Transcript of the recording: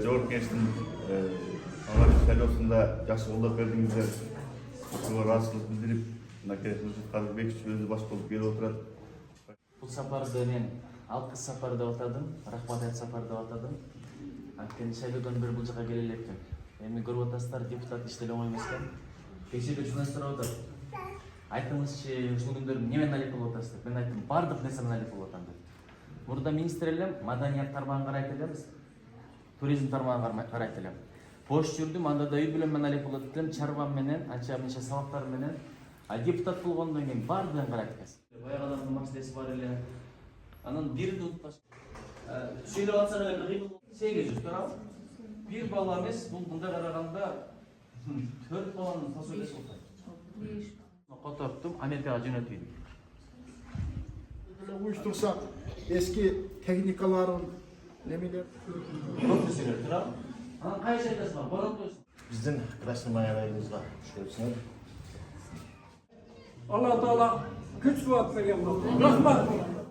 Жогорку Кеңештин шайлоосунда жакшы колдоп бердиңиздер. Ошого ыраазычылык билдирип, мынакей Нурсултан Казырбекович өзү баш болуп келип отурат. Бул сапарды мен алкыс сапар деп атадым, рахмат айт сапар деп атадым. Анткени шайлоодон бери бул жака келе элеккем. Эми көрүп атасыздар, депутат иштеле оңой эмес экен. Кечээде журналисттер атат. Айтыңызчы, ушул күндөрү неме налип болуп атасыз деп. Мен айттым, бардык нерсени налип болуп атам деп. Мурда министр элем, маданият тармагын карайт элемиз. Туризм тармагын карайт элем. Бош жүрдүм, анда да үй бүлөм менен алип болот элем, чарбам менен, анча мынча сабактарым менен. А депутат болгондон кийин бардыгын карайт экенсиз. Баягы адамдын маселеси бар эле. Анан бирди утпаш. Сүйлөп атсак эле кыймыл 800 туурабы? Бир бала эмес, бул мындай караганда 4 баланын пособиясы болот. Котоптум, Америкага жөнөтүйдүм. Uyuştursak eski teknikaların nemeler Профессор туурабы? Анан кайсы айтасыздар? Барат койсун. Биздин Краснояр айылыбызга түшкөнсүңөр. Allah Teala güç vaat veriyor. Rahmet.